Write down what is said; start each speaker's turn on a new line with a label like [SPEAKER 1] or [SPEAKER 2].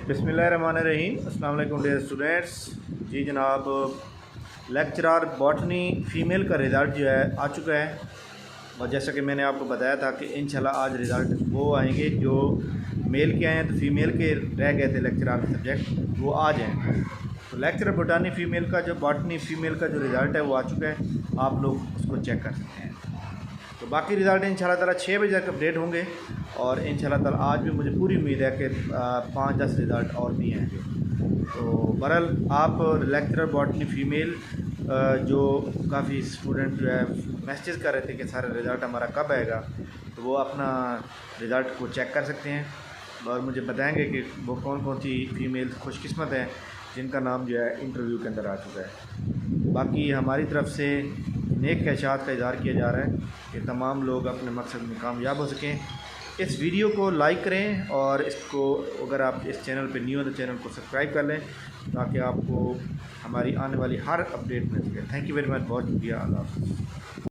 [SPEAKER 1] बिस्मिल्लाहिर्रहमानिर्रहीम। अस्सलाम वालेकुम डियर स्टूडेंट्स। जी जनाब, लेक्चरर बॉटनी फ़ीमेल का रिज़ल्ट जो है आ चुका है, और जैसा कि मैंने आपको बताया था कि इंशाल्लाह आज रिज़ल्ट वो आएंगे जो मेल के आए हैं, तो फ़ीमेल के रह गए थे लेक्चरर सब्जेक्ट, वो आ जाएंगे। तो लेक्चरर बॉटनी फ़ीमेल का जो बॉटनी फ़ीमेल का जो रिज़ल्ट है वो आ चुका है, आप लोग उसको चेक कर सकते हैं। तो बाकी रिज़ल्ट इंशाल्लाह ताला 6 बजे तक अपडेट होंगे, और इंशाल्लाह ताला आज भी मुझे पूरी उम्मीद है कि 5-10 रिज़ल्ट और भी हैं जो। तो बहरहाल आप लेक्चरर बॉटनी फ़ीमेल जो काफ़ी स्टूडेंट जो है मैसेज कर रहे थे कि सारा रिज़ल्ट हमारा कब आएगा, तो वो अपना रिज़ल्ट को चेक कर सकते हैं और मुझे बताएंगे कि वो कौन कौन सी फ़ीमेल खुशकिस्मत हैं जिनका नाम जो है इंटरव्यू के अंदर आ चुका है। बाकी हमारी तरफ से नेक ख्वाहिशात का इज़हार किया जा रहा है कि तमाम लोग अपने मकसद में कामयाब हो सकें। इस वीडियो को लाइक करें, और इसको अगर आप इस चैनल पे न्यू हो तो चैनल को सब्सक्राइब कर लें ताकि आपको हमारी आने वाली हर अपडेट मिल सके। थैंक यू वेरी मच, बहुत शुक्रिया। अल्लाह हाफ़िज़।